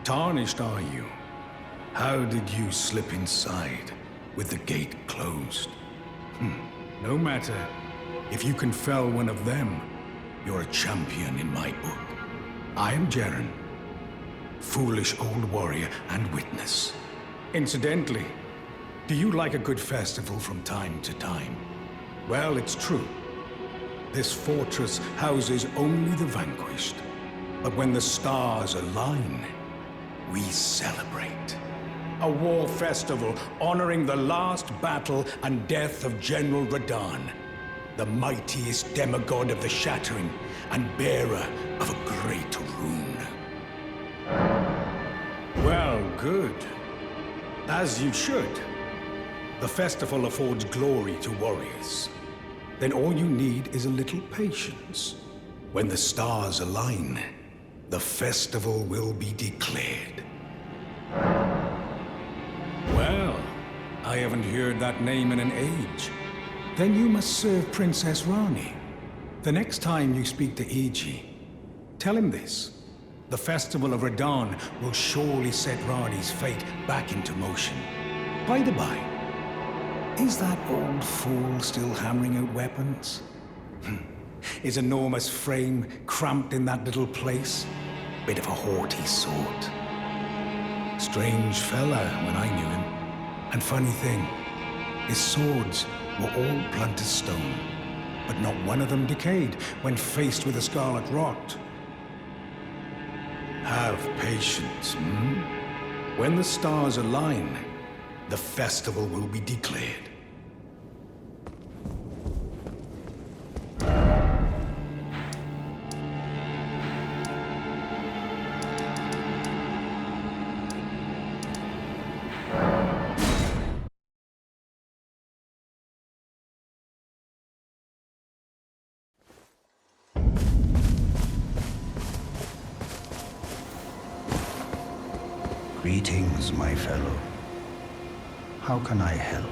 Tarnished, are you? How did you slip inside with the gate closed? No matter. If you can fell one of them, you're a champion in my book. I am Jaren, foolish old warrior and witness. Incidentally, do you like a good festival from time to time? Well, it's true. This fortress houses only the vanquished. But when the stars align, we celebrate. A war festival honoring the last battle and death of General Radahn, the mightiest demigod of the Shattering and bearer of a great rune. Well, good. As you should. The festival affords glory to warriors. Then all you need is a little patience. When the stars align, the festival will be declared. Well, I haven't heard that name in an age. Then you must serve Princess Rani. The next time you speak to Iji, tell him this. The Festival of Radahn will surely set Rani's fate back into motion. By the by, is that old fool still hammering out weapons? His enormous frame cramped in that little place? Bit of a haughty sort. Strange fella when I knew him. And funny thing, his swords were all blunt as stone, but not one of them decayed when faced with a scarlet rot. Have patience, When the stars align, the festival will be declared. Greetings, my fellow. How can I help?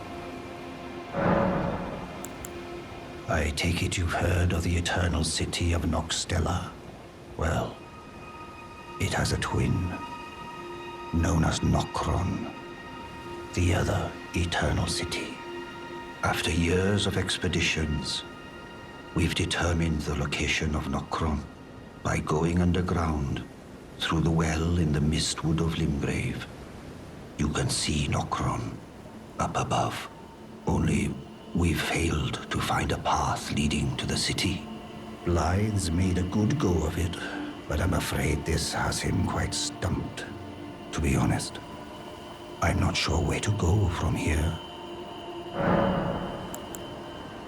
I take it you've heard of the eternal city of Noxtella. Well, it has a twin, known as Nokron, the other eternal city. After years of expeditions, we've determined the location of Nokron by going underground through the well in the mistwood of Limgrave. You can see Nokron up above. Only we've failed to find a path leading to the city. Blythe's made a good go of it, but I'm afraid this has him quite stumped. To be honest, I'm not sure where to go from here.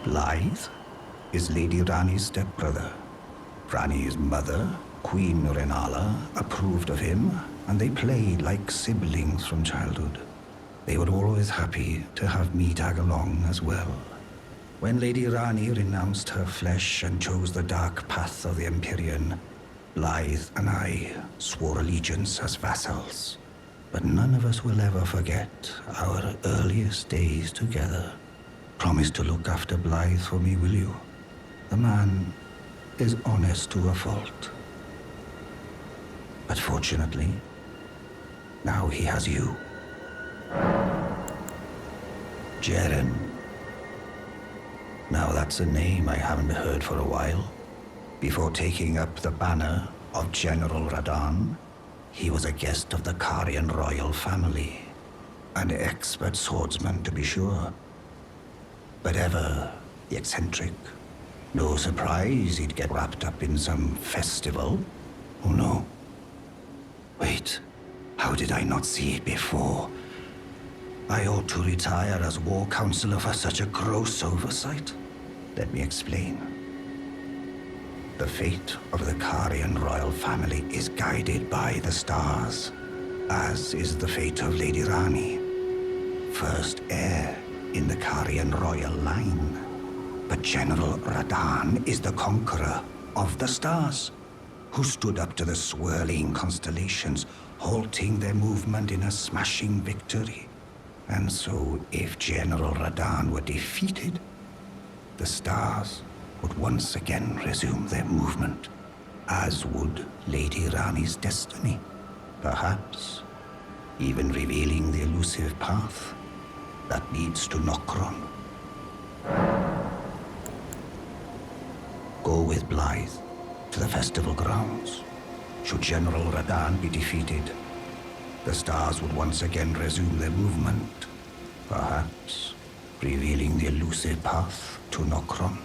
Blythe is Lady Rani's stepbrother. Rani's mother, Queen Renala, approved of him, and they played like siblings from childhood. They were always happy to have me tag along as well. When Lady Rani renounced her flesh and chose the dark path of the Empyrean, Blythe and I swore allegiance as vassals. But none of us will ever forget our earliest days together. Promise to look after Blythe for me, will you? The man is honest to a fault. But fortunately, now he has you. Jaren. Now that's a name I haven't heard for a while. Before taking up the banner of General Radahn, he was a guest of the Carian royal family. An expert swordsman, to be sure. But ever eccentric. No surprise he'd get wrapped up in some festival. Oh no. Wait, how did I not see it before? I ought to retire as war counselor for such a gross oversight. Let me explain. The fate of the Carian royal family is guided by the stars, as is the fate of Lady Rani, first heir in the Carian royal line. But General Radahn is the conqueror of the stars, who stood up to the swirling constellations, halting their movement in a smashing victory. And so, if General Radahn were defeated, the stars would once again resume their movement, as would Lady Rani's destiny. Perhaps even revealing the elusive path that leads to Nokron. Go with Blythe to the festival grounds. Should General Radan be defeated, the stars would once again resume their movement, perhaps revealing the elusive path to Nokron.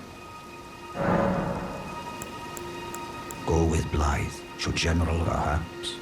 Go with Blythe, should General perhaps.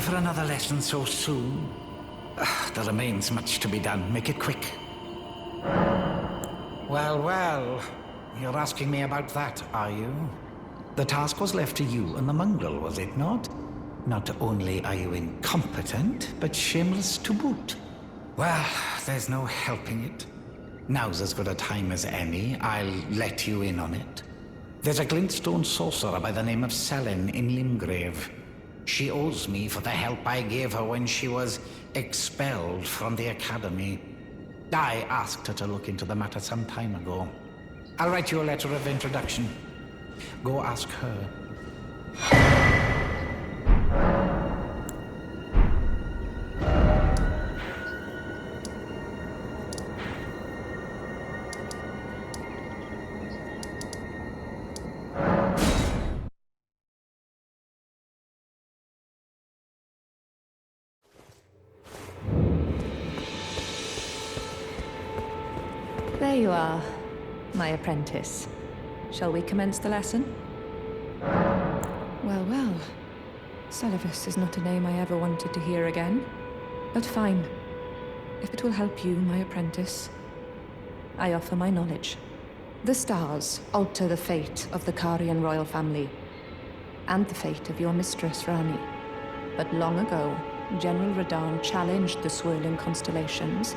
For another lesson so soon? There remains much to be done. Make it quick. Well, you're asking me about that, are you? The task was left to you and the mongrel, was it not? Not only are you incompetent, but shameless to boot. Well, there's no helping it. Now's as good a time as any. I'll let you in on it. There's a glintstone sorcerer by the name of Selin in Limgrave. She owes me for the help I gave her when she was expelled from the academy. I asked her to look into the matter some time ago. I'll write you a letter of introduction. Go ask her. There you are, my apprentice. Shall we commence the lesson? Well. Seluvis is not a name I ever wanted to hear again. But fine. If it will help you, my apprentice, I offer my knowledge. The stars alter the fate of the Karian royal family, and the fate of your mistress, Rani. But long ago, General Radan challenged the swirling constellations,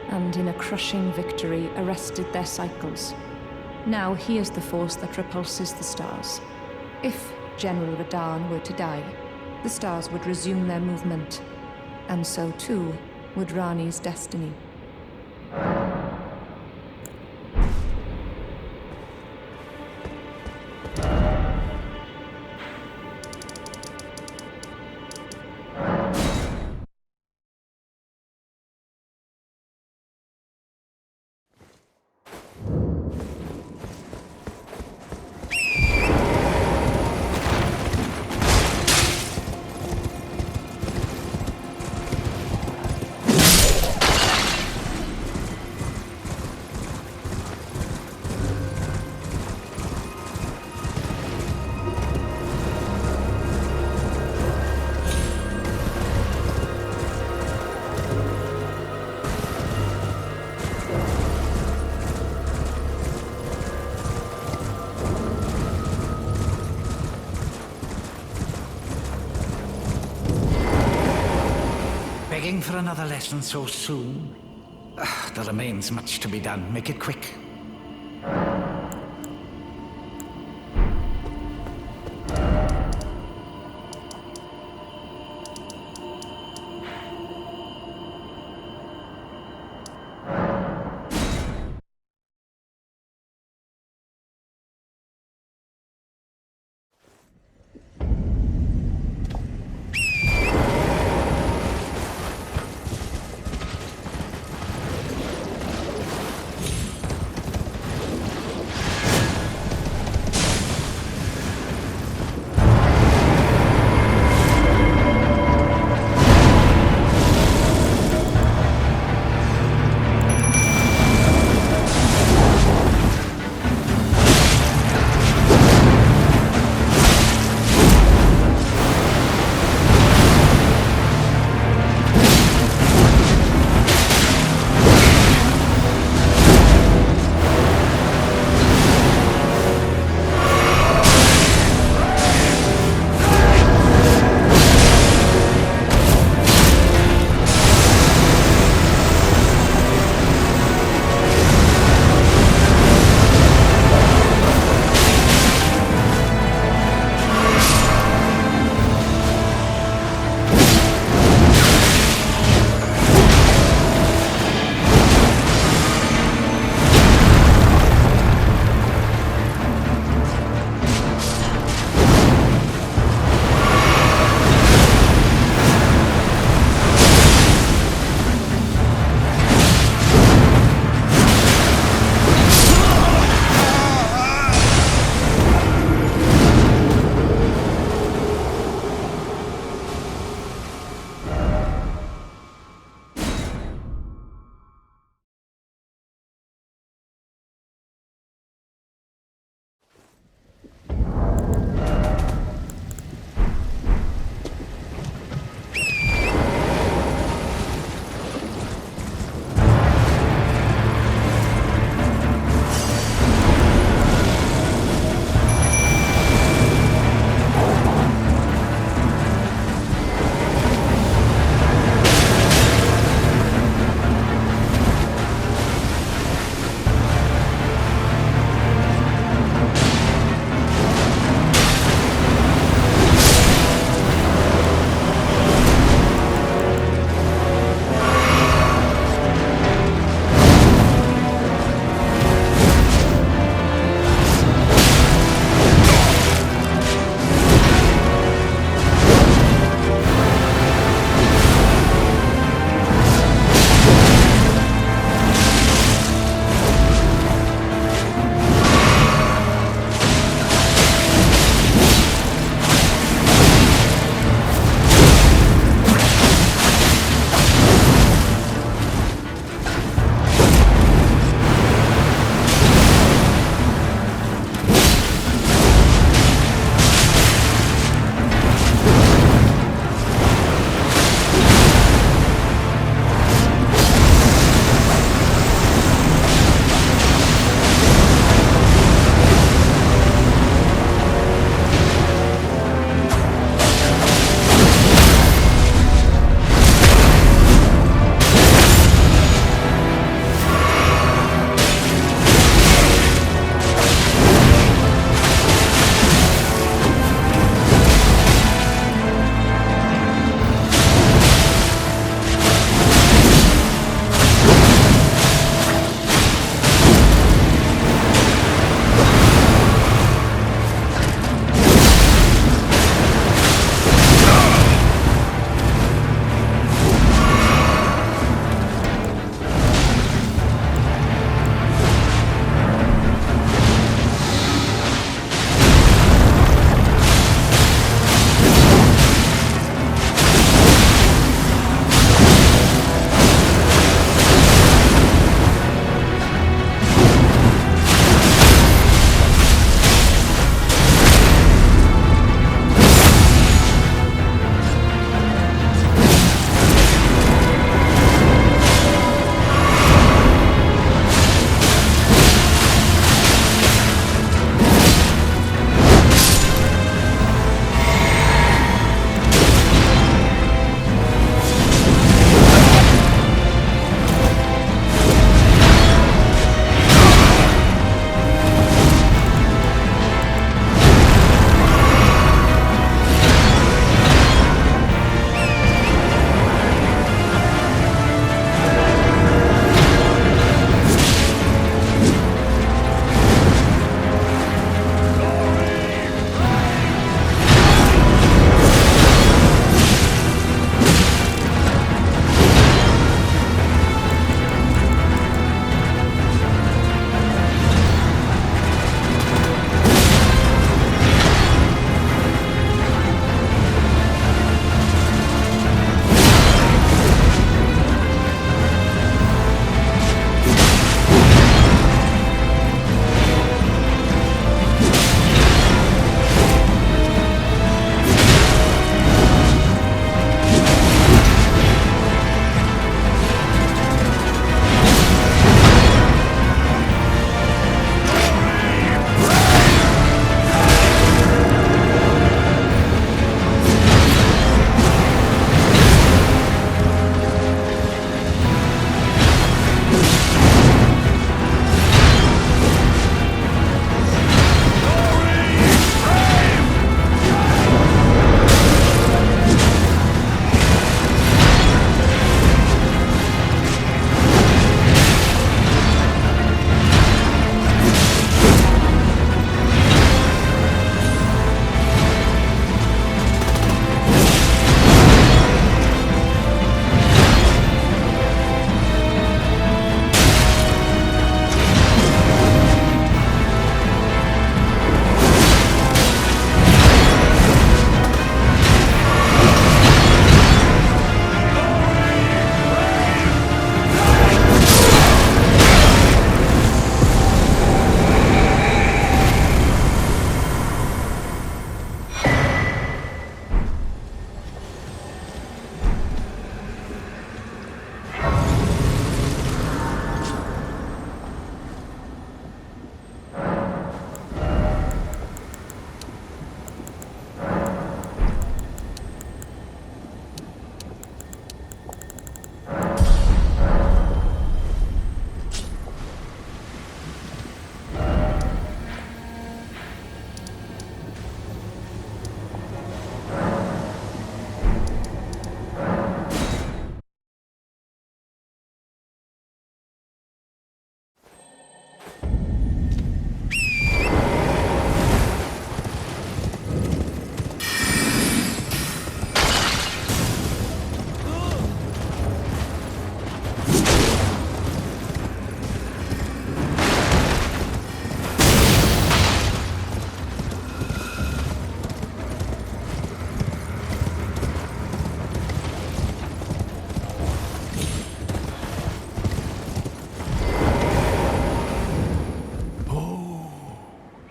and in a crushing victory arrested their cycles. Now he is the force that repulses the stars. If General Radan were to die, the stars would resume their movement, and so too would Rani's destiny. Begging for another lesson so soon? There remains much to be done. Make it quick.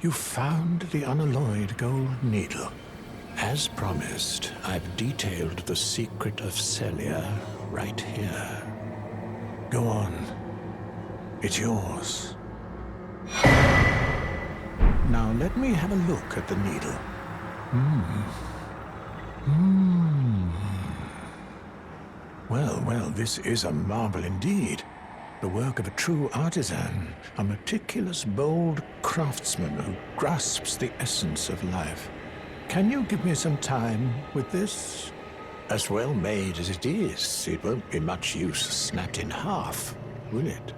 You found the unalloyed gold needle. As promised, I've detailed the secret of Celia right here. Go on. It's yours. Now let me have a look at the needle. Well, this is a marvel indeed. The work of a true artisan, a meticulous, bold craftsman who grasps the essence of life. Can you give me some time with this? As well made as it is, it won't be much use snapped in half, will it?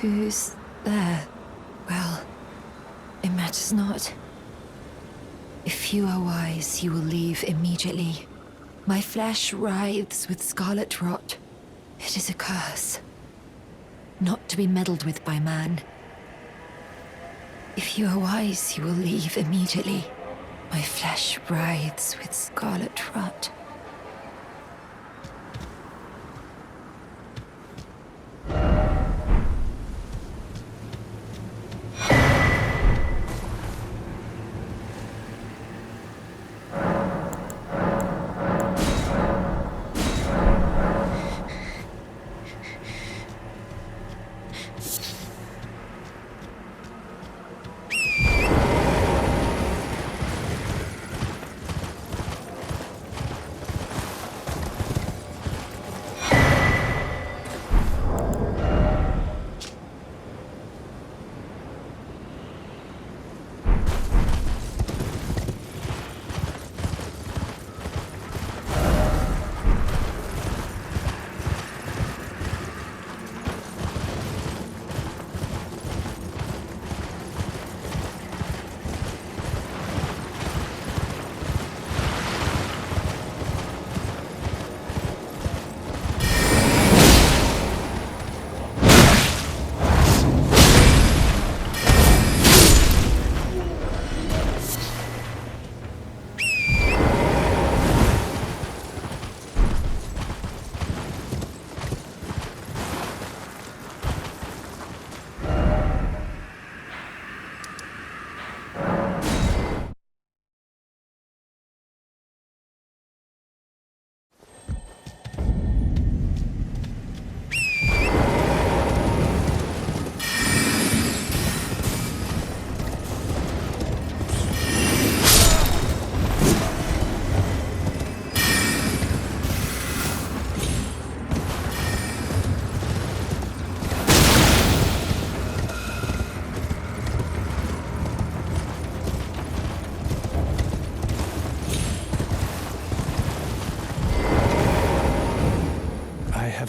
Who's there? Well, it matters not. If you are wise, you will leave immediately. My flesh writhes with scarlet rot. It is a curse, not to be meddled with by man. If you are wise, you will leave immediately. My flesh writhes with scarlet rot.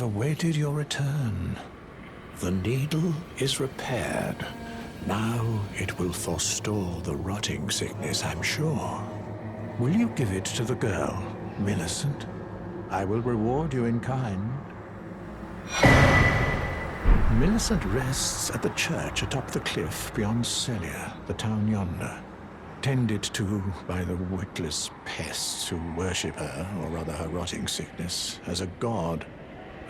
Awaited your return. The needle is repaired. Now it will forestall the rotting sickness, I'm sure. Will you give it to the girl, Millicent? I will reward you in kind. Millicent rests at the church atop the cliff beyond Celia, the town yonder, tended to by the witless pests who worship her, or rather her rotting sickness, as a god.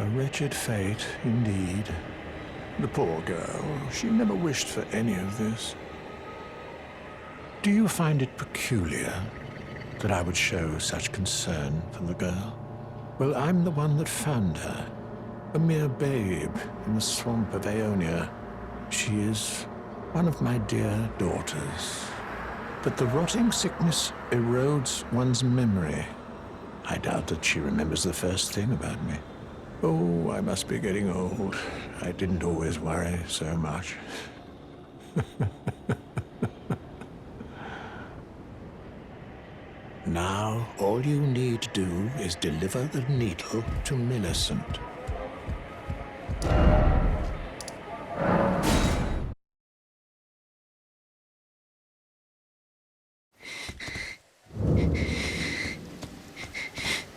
A wretched fate, indeed. The poor girl, she never wished for any of this. Do you find it peculiar that I would show such concern for the girl? Well, I'm the one that found her, a mere babe in the swamp of Aeonia. She is one of my dear daughters. But the rotting sickness erodes one's memory. I doubt that she remembers the first thing about me. Oh, I must be getting old. I didn't always worry so much. Now, all you need to do is deliver the needle to Millicent.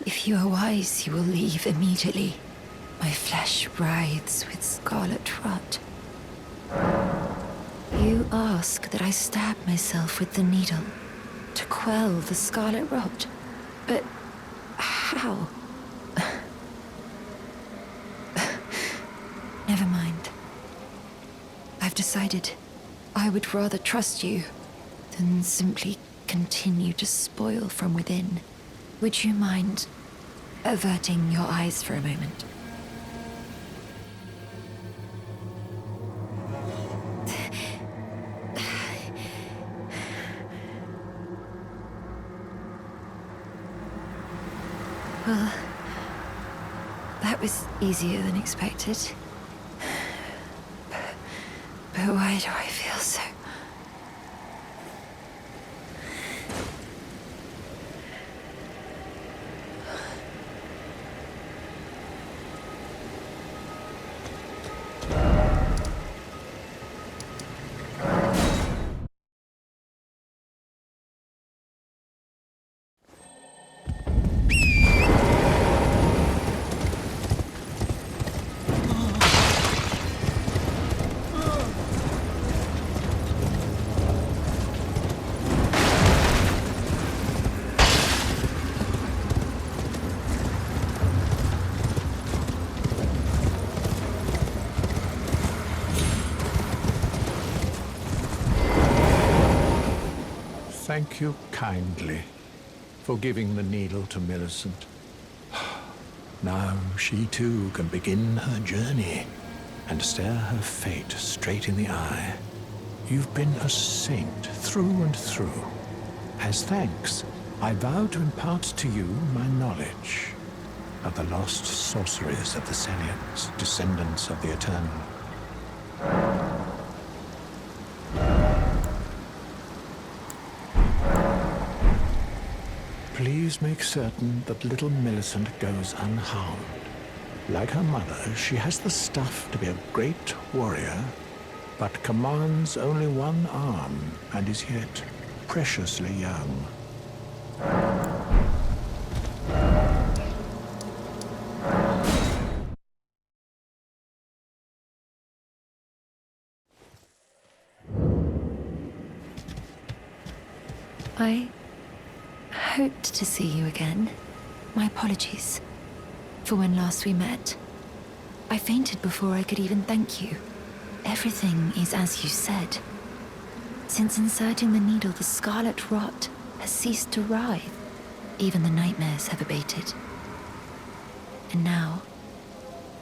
If you are wise, you will leave immediately. My flesh writhes with scarlet rot. You ask that I stab myself with the needle to quell the scarlet rot. But how? Never mind. I've decided I would rather trust you than simply continue to spoil from within. Would you mind averting your eyes for a moment? Well, that was easier than expected. But why do I feel so... thank you kindly for giving the needle to Millicent. Now she too can begin her journey and stare her fate straight in the eye. You've been a saint through and through. As thanks, I vow to impart to you my knowledge of the lost sorceries of the Selians, descendants of the Eternal. Please make certain that little Millicent goes unharmed. Like her mother, she has the stuff to be a great warrior, but commands only one arm and is yet preciously young. I hoped to see you again. My apologies for when last we met. I fainted before I could even thank you. Everything is as you said. Since inserting the needle, the scarlet rot has ceased to writhe. Even the nightmares have abated. And now,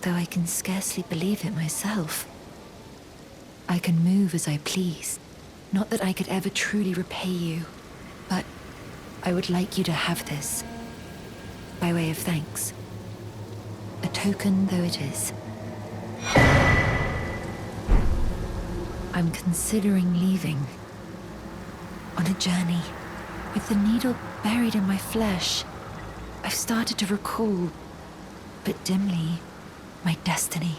though I can scarcely believe it myself, I can move as I please. Not that I could ever truly repay you, but I would like you to have this, by way of thanks. A token though it is. I'm considering leaving. On a journey. With the needle buried in my flesh, I've started to recall, but dimly, my destiny.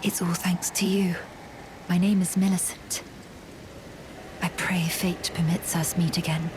It's all thanks to you. My name is Millicent. I pray fate permits us meet again.